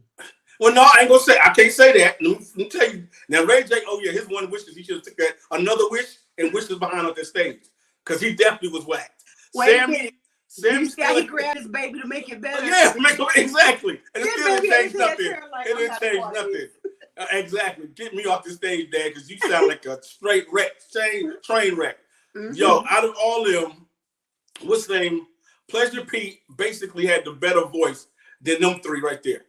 Well, no, I ain't gonna say. I can't say that. Let me tell you. Now, Ray J. Oh yeah, his one wish is he should have took that another wish and wishes behind on the stage because he definitely was whacked. Sammy, you see how he grabbed his baby to make it better? Yeah, exactly. And it Yeah, still didn't change nothing. Like, It didn't change nothing. Exactly. Get me off the stage, Dad, because you sound like a straight wreck, train wreck. Yo, out of all them, what's the name? Pleasure Pete basically had the better voice than them 3 right there.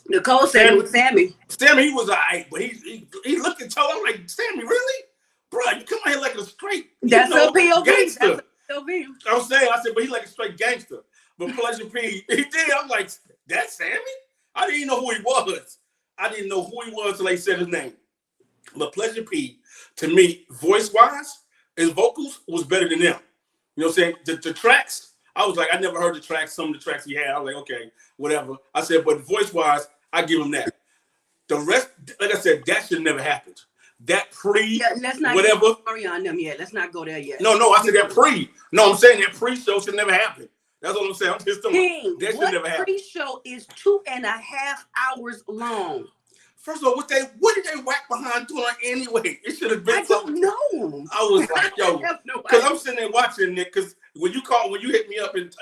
Nicole said it was Sammy. Sammy, he was all right, but he looking tall. I'm like, Sammy, really? Bro, you come out here like a straight That's a POV. gangster. That's a POV. I was saying, I said, but he like a straight gangster. But Pleasure P, he did. I'm like, that's Sammy? I didn't even know who he was. I didn't know who he was until they said his name. But Pleasure P, to me, voice-wise, his vocals was better than them. You know what I'm saying? The tracks, I was like, I never heard the tracks, some of the tracks he had. I was like, okay, whatever. I said, but voice-wise, I give him that. The rest, like I said, that should never happened. That let's not whatever. Sorry on them yet. Let's not go there yet. No, I said that pre. No, I'm saying that pre-show should never happen. That's what I'm saying. I'm just King, that should never happen. Pre-show is 2.5 hours long. First of all, what did they whack behind doing anyway? It should have been. I don't know. I was like, yo, because I'm sitting there watching it. Because when you hit me up and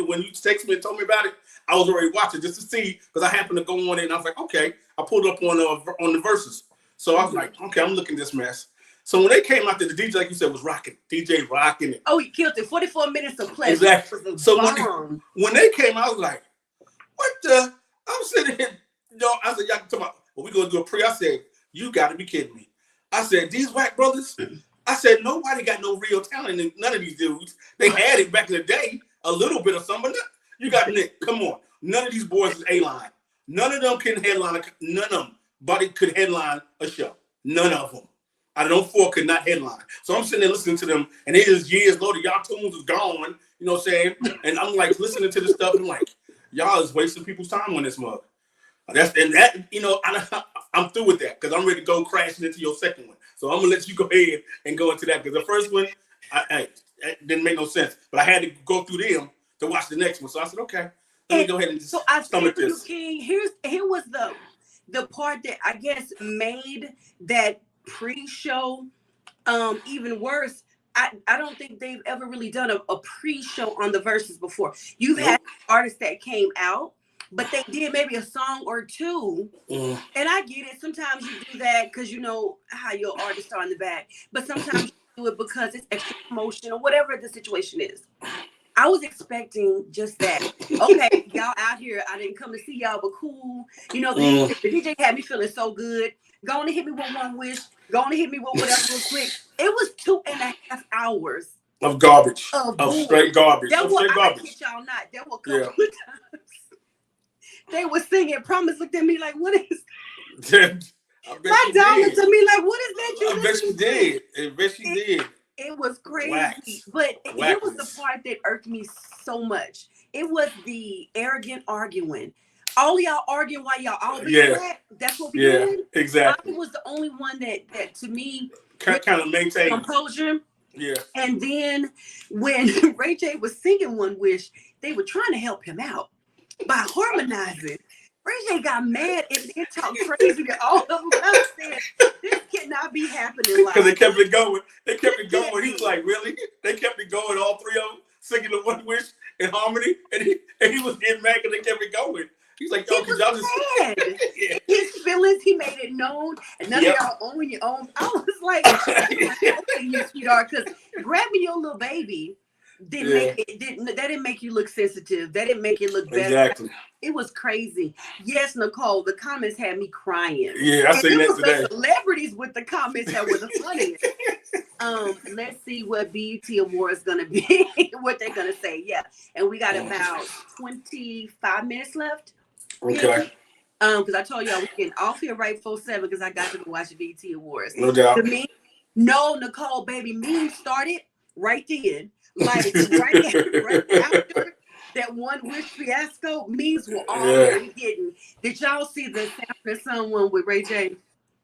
when you text me and told me about it, I was already watching just to see because I happened to go on it and I was like, okay. I pulled up on the VERZUZ, so I was like, okay, I'm looking at this mess. So when they came out there, the DJ, like you said, was rocking. DJ rocking it. Oh, he killed it. 44 minutes of play. Exactly. So when they came out, I was like, what the? I'm sitting here. I said, y'all talking about, well, we going to do a pre. I said, you got to be kidding me. I said, these white brothers, I said, nobody got no real talent in none of these dudes. They had it back in the day, a little bit of something. You got Nick, come on. None of these boys is A-line. None of them can headline. None of them. Buddy could headline a show. None of them. Out of them 4 could not headline. So I'm sitting there listening to them, and it is years later. Y'all tunes is gone. You know what I'm saying? And I'm like listening to this stuff, and like, y'all is wasting people's time on this mug. I'm through with that because I'm ready to go crashing into your second one. So I'm gonna let you go ahead and go into that because the first one, it didn't make no sense. But I had to go through them to watch the next one. So I said, okay. Let me go ahead and just stomach this. King, here was the part that I guess made that pre-show even worse. I don't think they've ever really done a pre-show on the VERZUZ before. You've had artists that came out, but they did maybe a song or 2. And I get it. Sometimes you do that because you know how your artists are in the back. But sometimes you do it because it's extra promotion or whatever the situation is. I was expecting just that. Okay, y'all out here. I didn't come to see y'all, but cool. You know, the DJ had me feeling so good. Go on and hit me with one wish. Go on and hit me with whatever real quick. It was 2.5 hours of garbage. Of straight garbage. That was garbage. Y'all not. There were a couple of times. They were singing. Promise looked at me like, what is my daughter to me like, what is that? I bet she did. I bet she did. It was crazy. But here was the part that irked me so much. It was the arrogant arguing. All y'all arguing while y'all all that's what we did. Exactly. I was the only one that to me kind of maintained composure. Yeah. And then when Ray J was singing One Wish, they were trying to help him out by harmonizing. Ray J got mad and then talked crazy to all of them. I said, this cannot be happening. Because they kept it going. He's like, really? They kept it going, all 3 of them singing the One Wish in harmony. And he was getting mad because they kept it going. He's like, yo, because y'all just... His feelings, he made it known. And none of y'all own your own. I was like, you sweetheart, because grabbing your little baby didn't make you look sensitive. That didn't make you look better. Exactly. It was crazy. Yes, Nicole, the comments had me crying. Yeah, I seen that today. The celebrities with the comments that were the funniest. Let's see what BET Awards is gonna be, what they're gonna say. Yeah. And we got about 25 minutes left. Okay. Because I told y'all we getting off here right before 7 because I got to go watch the BET Awards. No doubt. Nicole, baby, me started right then. Like right after that One Wish fiasco, memes were already getting. Did y'all see the Sanford Son one with Ray J?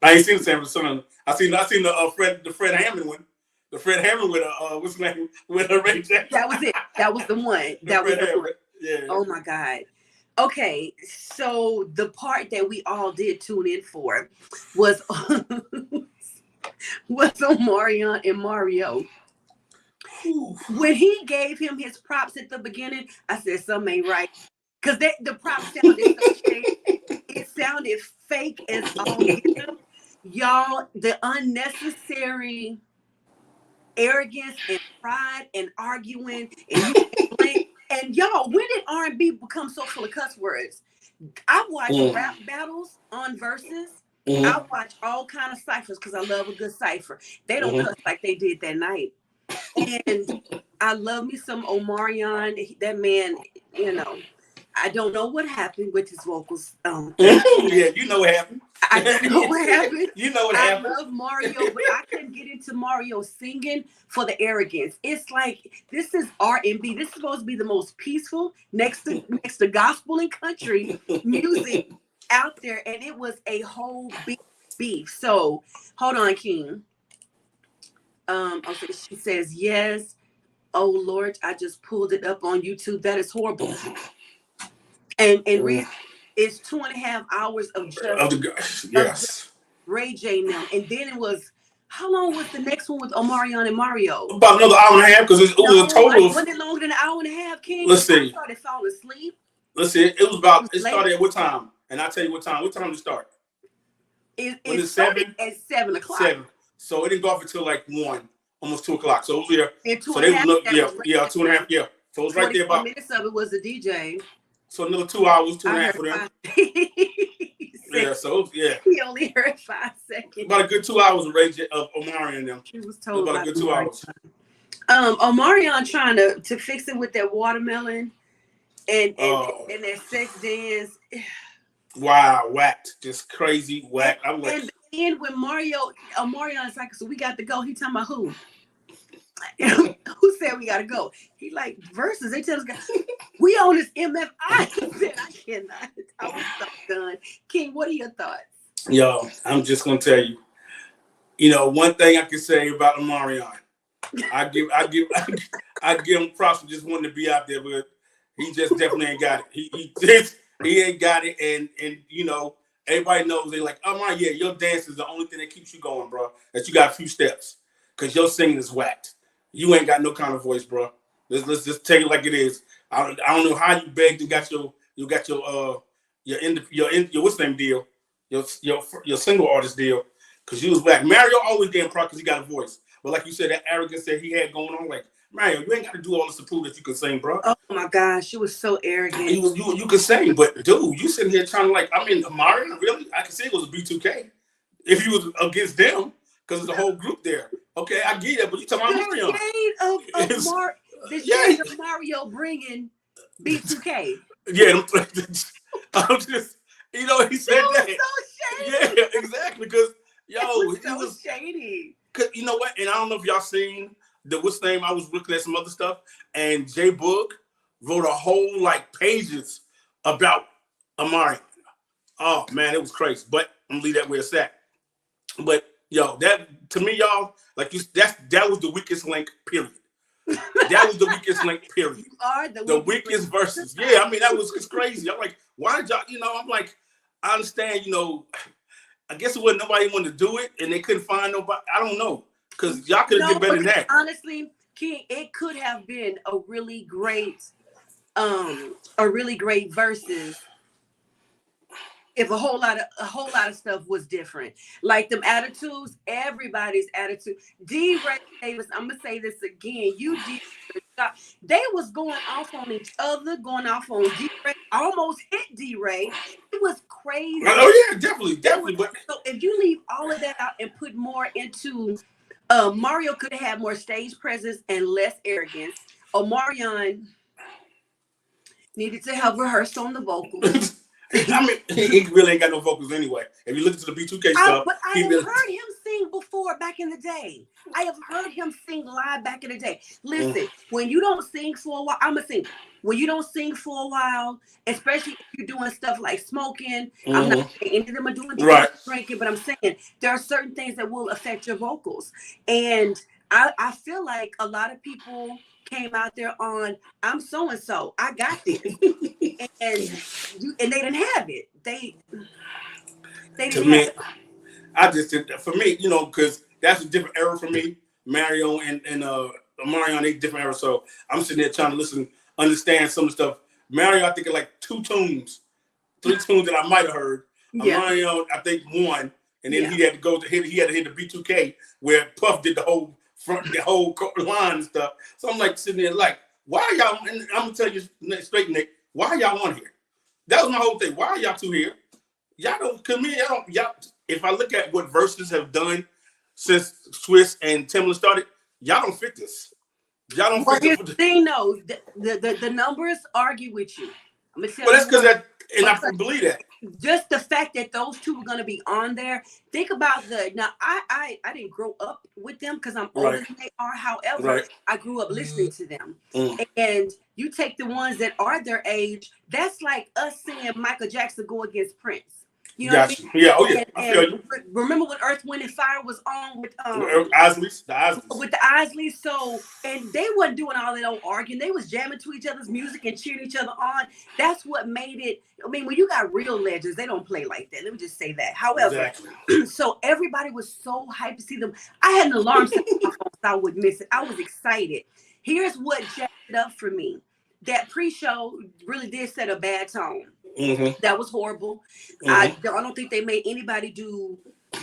I ain't seen the Sanford Son. I seen the Fred Hammond one. The Fred Hammond with a what's his name with a Ray J. That was it. That was the one. That was the one. Yeah. Oh my God. Okay, so the part that we all did tune in for was Omarion and Mario. When he gave him his props at the beginning, I said something ain't right. Because the props sounded so fake. It sounded fake as all get up. Y'all, the unnecessary arrogance and pride and arguing and y'all, when did R&B become so full of cuss words? I watch rap battles on VERZUZ. I watch all kind of ciphers because I love a good cipher. They don't cuss like they did that night. And I love me some Omarion. That man, you know, I don't know what happened with his vocals. Yeah, you know what happened. I don't know what happened. You know what happened. I love Mario, but I couldn't get into Mario singing for the arrogance. It's like, this is R&B. This is supposed to be the most peaceful next to gospel and country music out there, and it was a whole big beef. So hold on, King. Okay, she says yes. Oh Lord, I just pulled it up on YouTube. That is horrible. And it's 2.5 hours of just Ray J now. And then it was, how long was the next one with Omarion and Mario? About another hour and a half, because it was a total of. Wasn't it longer than an hour and a half, King? Let's see. I started falling asleep. Let's see. It was about. It started at what time? And I'll tell you what time. What time did it start? It started at 7 o'clock. 7. So it didn't go off until like 1, almost 2 o'clock. So it was there. So they look, 2.5. Yeah. So it was right there about. Minutes of it was a DJ. So another 2 hours, 2.5 for them. Yeah, so yeah. He only heard 5 seconds. About a good 2 hours of Ray J, of Omarion and them. He was told about a good 2 hours. Omarion trying to fix it with that watermelon and that sex dance. Wow, whacked. Just crazy whack. I'm like, and then when Omarion is like, so we got to go. He talking about who? Who said we gotta go? He like VERZUZ. They tell us we own this MF. I said I cannot. I was so done. King, what are your thoughts? Yo, I'm just gonna tell you. You know, one thing I can say about Omarion, I give him props for just wanting to be out there, but he just definitely ain't got it. He ain't got it, and you know, everybody knows they like, oh my, yeah, your dance is the only thing that keeps you going, bro. That you got a few steps, cause your singing is whacked. You ain't got no kind of voice, bro. Let's just take it like it is. I don't know how you begged and got your what's the name deal, your single artist deal, cause you was whack. Mario always getting props because he got a voice, but like you said, that arrogance that he had going on, like Mario, you ain't got to do all this to prove that you can sing, bro. Oh my gosh, you was so arrogant. You can sing, but dude, you sitting here trying to like, I mean, Mario, really? I can say it was a B2K if you was against them, because there's a whole group there. Okay, I get it, but you talking about Mario. The shade of Mario bringing B2K. Yeah, I'm just, you know, he said that. So shady. Yeah, exactly, because yo, it was so shady. Cause you know what, and I don't know if y'all seen what's name. I was looking at some other stuff, and J Boog wrote a whole like pages about Omarion. Oh man, it was crazy. But I'm gonna leave that where it's at. But yo, that to me, y'all, like that was the weakest link, period. That was the weakest link, period. You are the weakest VERZUZ. Yeah, I mean that was just crazy. I'm like, why did y'all? You know, I'm like, I understand. You know, I guess it wasn't nobody wanted to do it, and they couldn't find nobody. I don't know, because y'all could have did better than that. Honestly, King, it could have been a really great VERZUZ if a whole lot of stuff was different. Like them attitudes, everybody's attitude. D-Ray Davis, I'm gonna say this again. They was going off on each other, going off on D-Ray, almost hit D-Ray. It was crazy. Oh yeah, definitely. But so if you leave all of that out and put more into Mario could have had more stage presence and less arrogance. Omarion needed to have rehearsed on the vocals. I mean, he really ain't got no vocals anyway. If you look into the B2K stuff, but I have heard him sing before back in the day. I have heard him sing live back in the day. Listen, when you don't sing for a while, I'm a singer. When you don't sing for a while, especially if you're doing stuff like smoking, I'm not saying any of them are doing drinking, but I'm saying there are certain things that will affect your vocals. And I feel like a lot of people came out there on I'm so and so, I got this, and they didn't have it. They To didn't have me, it. I just did for me, you know, because that's a different era for me. Mario and OMARION, they different era. So I'm sitting there trying to listen, understand some of the stuff. Mario, I think of like 2 tunes, 3 tunes that I might have heard. Yeah. OMARION, I think 1, and then Yeah. he had to go to hit. He had to hit the B2K where Puff did the whole line and stuff. So I'm like sitting there like, why are y'all? And I'm gonna tell you straight, Nick, why are y'all on here? That was my whole thing. Why are y'all 2 here? Y'all don't come in. Y'all. If I look at what VERZUZ have done since Swiss and Timbaland started, y'all don't fit this. Y'all don't fit this. Here's the thing, though. The numbers argue with you. I'm gonna tell you. Well, that's because that, and I believe that. Just the fact that those 2 were going to be on there. Think about now. I didn't grow up with them because I'm older than they are. However, I grew up listening to them. And you take the ones that are their age. That's like us seeing Michael Jackson go against Prince. You know what I mean? Yeah. Oh yeah. I feel you. Remember when Earth, Wind, and Fire was on with Isleys, the Isleys. With the Isleys. So, and they wasn't doing all that old arguing. They was jamming to each other's music and cheering each other on. That's what made it. I mean, when you got real legends, they don't play like that. Let me just say that. However, so everybody was so hyped to see them. I had an alarm set on my phone so I would miss it. I was excited. Here's what jacked it up for me. That pre-show really did set a bad tone. That was horrible. I don't think they made anybody do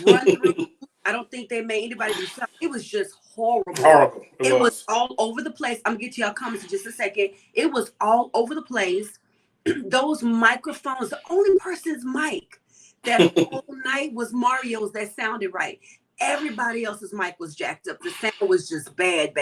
run through. I don't think they made anybody do something. It was just horrible. Horrible. It was all over the place. I'm gonna get to y'all comments in just a second. It was all over the place. Those microphones, the only person's mic that whole night was Mario's that sounded right. Everybody else's mic was jacked up. The sound was just bad.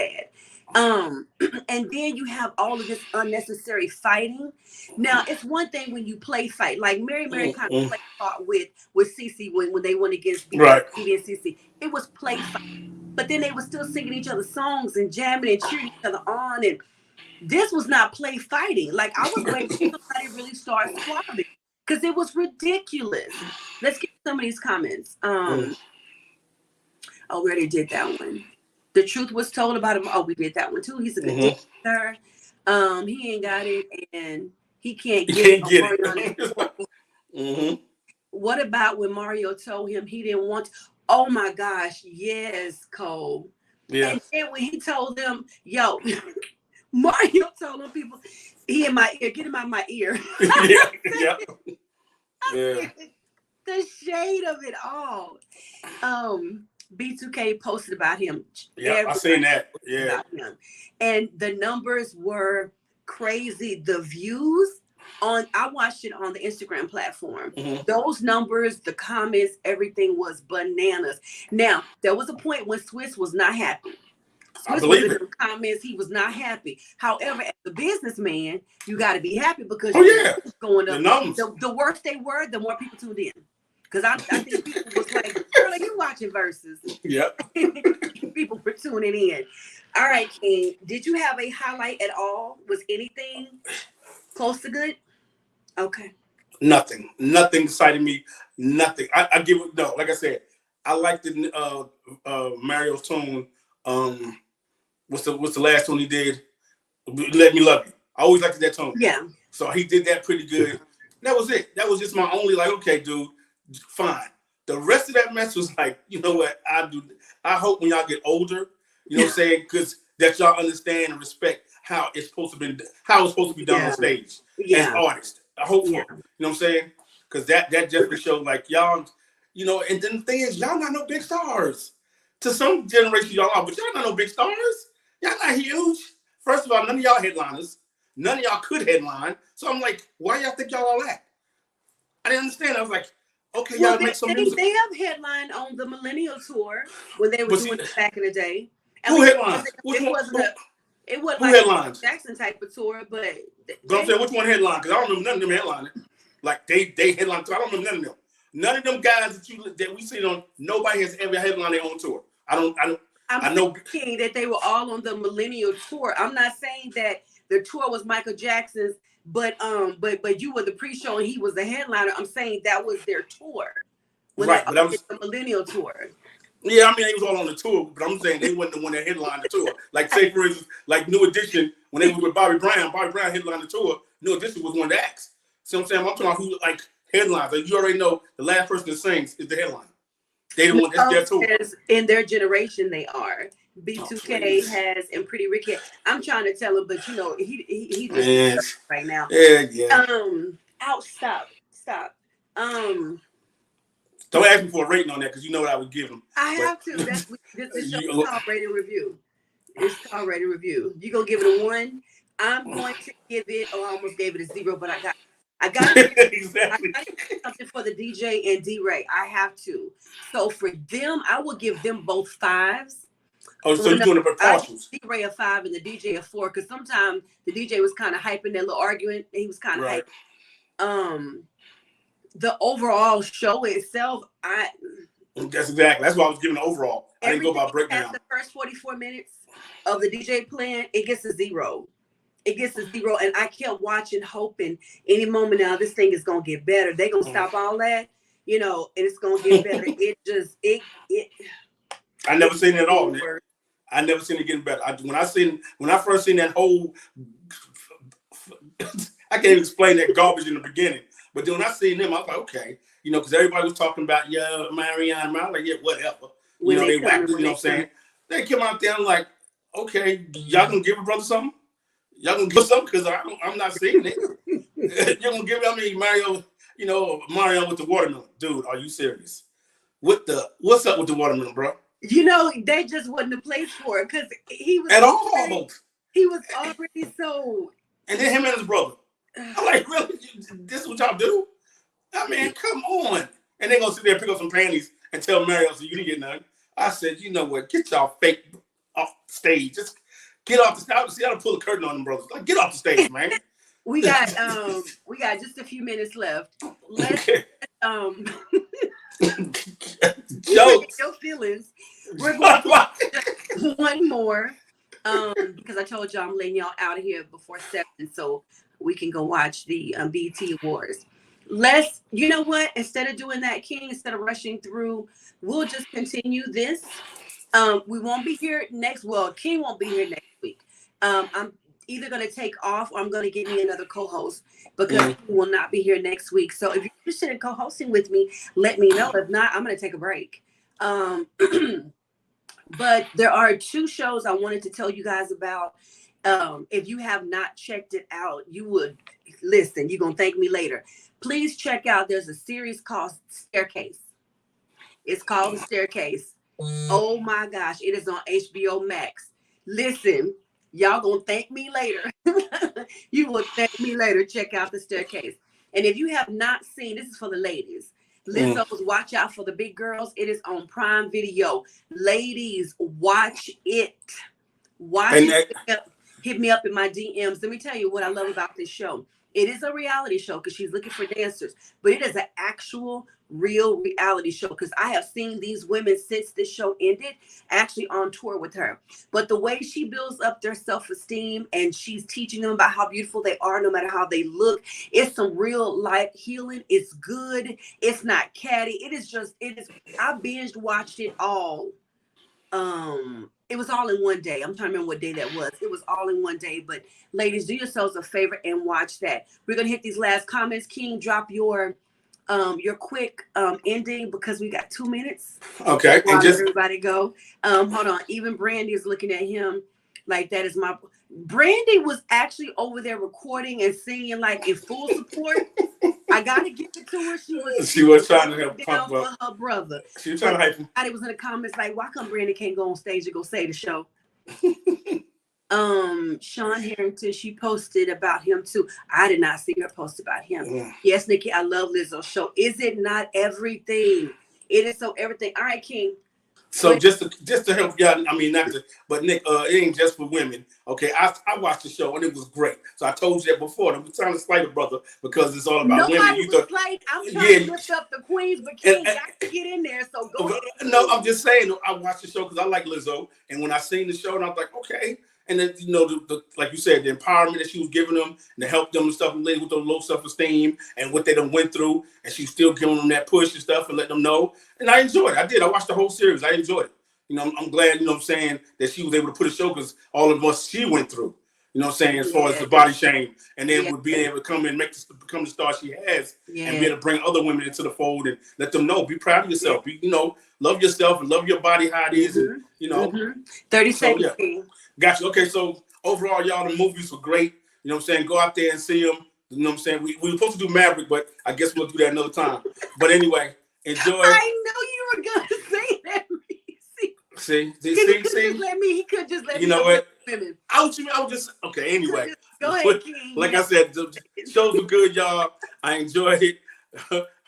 And then you have all of this unnecessary fighting. Now, it's one thing when you play fight, like Mary kind of play fought with Cece when they went against BB and Cece. It was play fight, but then they were still singing each other's songs and jamming and cheering each other on. And this was not play fighting. Like I was waiting for somebody to really start squabbling because it was ridiculous. Let's get some of these comments. Oh, we already did that one. The truth was told about him. Oh, we did that one too. He's a good dancer. He ain't got it, and he can't get it. What about when Mario told him he didn't want to? Oh my gosh, yes, Cole. Yeah. And then when he told them, yo, Mario told them people, he in my ear, get him out of my ear. Yeah. The shade of it all. B2K posted about him. Yeah, I seen that. Yeah. And the numbers were crazy. The views I watched it on the Instagram platform. Those numbers, the comments, everything was bananas. Now, there was a point when Swiss was not happy. Swiss was in the comments, he was not happy. However, as a businessman, you got to be happy because going up. The worse they were, the more people tuned in. Because I think people was like, girl, are you watching VERZUZ? Yep. People were tuning in. All right, King. Did you have a highlight at all? Was anything close to good? Okay. Nothing excited me. Nothing. I give it no. Like I said, I liked the Mario's tune. What's the last tune he did? Let Me Love You. I always liked that tone. Yeah. So he did that pretty good. That was it. That was just my only like, okay, dude. Fine. The rest of that mess was like, you know what? I hope when y'all get older, you know what I'm saying, because that y'all understand and respect how it's supposed to be done on stage as artists. I hope for you know what I'm saying, because that definitely showed like y'all, you know. And then the thing is, y'all not no big stars. To some generation, y'all are, but y'all not no big stars. Y'all not huge. First of all, none of y'all headliners. None of y'all could headline. So I'm like, why y'all think y'all all that? I didn't understand. I was like, okay, y'all make some music. They have headline on the Millennial Tour when they were doing it back in the day. And who headlined? It wasn't like a Jackson type of tour, but I'm saying which one headlined? Because I don't remember none of them headlining. Like they headlined. So I don't remember none of them. None of them guys that we seen on. Nobody has ever headlined their own tour. I know King that they were all on the Millennial Tour. I'm not saying that the tour was Michael Jackson's. But you were the pre-show and he was the headliner. I'm saying that was their tour. Right, but that was the Millennial Tour. Yeah, I mean, they was all on the tour, but I'm saying they wasn't the one that headlined the tour. Like, say, for instance, like New Edition, when they was with Bobby Brown headlined the tour. New Edition was one of the acts. See what I'm saying? I'm talking about who, like, headlines. Like, you already know the last person that sings is the headliner. They the one that's their tour. In their generation, they are. B2K has and Pretty Ricky. I'm trying to tell him, but you know, he just right now. Yeah. Stop. Don't ask me for a rating on that because you know what I would give him. I have to. This is called rating review. It's called rating review. You gonna give it a 1? I'm going to give it. Oh, I almost gave it a 0, but I got exactly. I got something for the DJ and D-Ray. I have to. So for them, I will give them both 5s. Oh, so you're doing it for partials. D-Ray a 5 and the DJ a 4, because sometimes the DJ was kind of hyping that little argument. He was kind of hyping. The overall show itself, that's exactly. That's why I was giving the overall. I didn't go by breakdown. The first 44 minutes of the DJ playing, it gets a 0. It gets a 0, and I kept watching, hoping any moment now this thing is gonna get better. They gonna stop all that, you know, and it's gonna get better. It. I never seen it at all. I never seen it getting better. When I first seen that whole, I can't even explain that garbage in the beginning. But then when I seen them, I was like, okay, you know, because everybody was talking about Marion. I was like, yeah, whatever. You know, they whacked it. You know what I'm saying? They came out there and like, okay, y'all gonna give a brother something? Y'all gonna give something? Because I'm not seeing it. You're gonna give Mario, you know, Mario with the watermelon. Dude, are you serious? What's up with the watermelon, bro? You know, they just wasn't the place for it because he was He was already so. And then him and his brother. I'm like, really? This is what y'all do? I mean, come on. And they gonna sit there and pick up some panties and tell Mario, so you didn't get nothing. I said, you know what? Get y'all fake off the stage. Just get off the stage. See, I don't pull a curtain on them brothers. Like, get off the stage, man. we got just a few minutes left. Let's jokes. Your feelings. We're going to do one more. Because I told y'all I'm letting y'all out of here before 7, so we can go watch the BET Awards. You know what? Instead of doing that, King, instead of rushing through, we'll just continue this. We won't be here King won't be here next week. I'm either going to take off or I'm going to get me another co-host because he will not be here next week. So if you're interested in co-hosting with me, let me know. If not, I'm going to take a break. But there are 2 shows I wanted to tell you guys about. If you have not checked it out, you would listen. You're going to thank me later. Please check out. There's a series called Staircase. It's called The Staircase. Oh my gosh. It is on HBO Max. Listen, y'all going to thank me later. You will thank me later. Check out The Staircase. And if you have not seen, this is for the ladies. Lizzo's Watch Out for the Big Girls. It is on Prime Video. Ladies, watch it. Hit me up in my DMs. Let me tell you what I love about this show. It is a reality show because she's looking for dancers, but it is an actual real reality show because I have seen these women since this show ended actually on tour with her. But the way she builds up their self-esteem and she's teaching them about how beautiful they are no matter how they look, it's some real life healing. It's good. It's not catty. It is I binged watched it all. It was all in one day. I'm trying to remember what day that was. It was all in one day. But ladies, do yourselves a favor and watch that. We're gonna hit these last comments. King, drop your quick ending because we got 2 minutes. Okay. And just everybody go. Hold on. Even Brandy is looking at him like that is my. Brandy was actually over there recording and singing like in full support. I gotta give it to her. She was trying to help pump up her brother. She was trying to hype him. I was in the comments like, why come Brandy can't go on stage and go say the show? Sean Harrington, she posted about him too. I did not see her post about him. Yeah. Yes, Nikki, I love Lizzo's show. Is it not everything? It is so everything. All right, King. So just to help y'all, I mean not to, but Nick, it ain't just for women. Okay, I watched the show and it was great. So I told you that before. I'm trying to slight a brother because it's all about women. I'm trying to lift up the queens, but King got to get in there. So go ahead. No, I'm just saying I watched the show because I like Lizzo, and when I seen the show, and I was like, okay, And then, you know, like you said, the empowerment that she was giving them and to help them and stuff, with the low self-esteem and what they done went through, and she was still giving them that push and stuff and letting them know. And I enjoyed it. I did. I watched the whole series. I enjoyed it. You know, I'm glad, you know what I'm saying, that she was able to put a show because all of us she went through, you know what I'm saying, as far as the body shame. And then with being able to come and become the star she has and be able to bring other women into the fold and let them know, be proud of yourself. Be, you know, love yourself and love your body how it is. And, you know. 30 seconds. So, yeah. Gotcha. Okay, so overall, y'all, the movies were great. You know what I'm saying? Go out there and see them. You know what I'm saying? We were supposed to do Maverick, but I guess we'll do that another time. But anyway, enjoy. I know you were going to say that. See. He could just let me. You know what? Women. I was just okay. Anyway, go ahead, King. Like I said, the shows were good, y'all. I enjoyed it.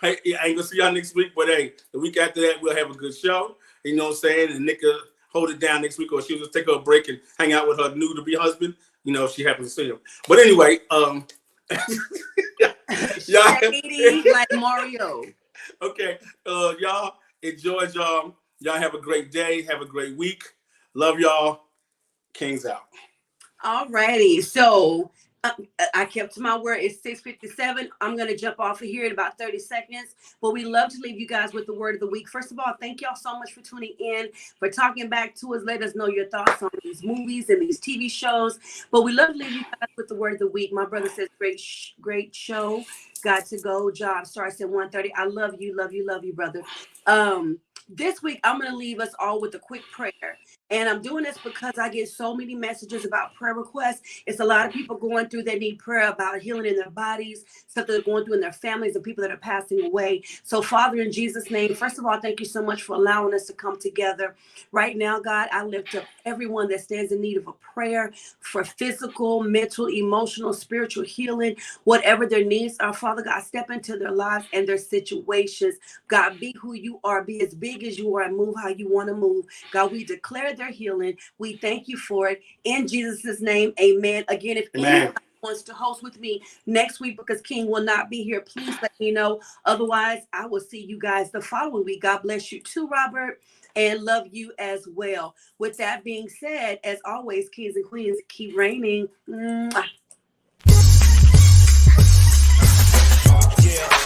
Hey, I ain't gonna see y'all next week, but hey, the week after that we'll have a good show. You know what I'm saying? And Nick will hold it down next week, or she'll just take her a break and hang out with her new to be husband. You know, if she happens to see him. But anyway, y'all like Mario. Okay, y'all enjoy, y'all. Y'all have a great day. Have a great week. Love y'all. King's out. Alrighty. So I kept to my word. It's 6:57. I'm going to jump off of here in about 30 seconds. But we love to leave you guys with the word of the week. First of all, thank y'all so much for tuning in, for talking back to us. Let us know your thoughts on these movies and these TV shows. But we love to leave you guys with the word of the week. My brother says, great show. Got to go. Job starts at 1:30. I love you, brother. This week, I'm going to leave us all with a quick prayer. And I'm doing this because I get so many messages about prayer requests. It's a lot of people going through that need prayer about healing in their bodies, stuff that they're going through in their families, and people that are passing away. So, Father, in Jesus' name, first of all, thank you so much for allowing us to come together. Right now, God, I lift up everyone that stands in need of a prayer for physical, mental, emotional, spiritual healing, whatever their needs are. Father God, step into their lives and their situations. God, be who you are. Be as big as you are and move how you want to move. God, we declare their healing. We thank you for it. In Jesus' name, amen. Again, if anyone wants to host with me next week, because King will not be here, please let me know. Otherwise, I will see you guys the following week. God bless you too, Robert, and love you as well. With that being said, as always, kings and queens, keep reigning. Mwah. Yeah.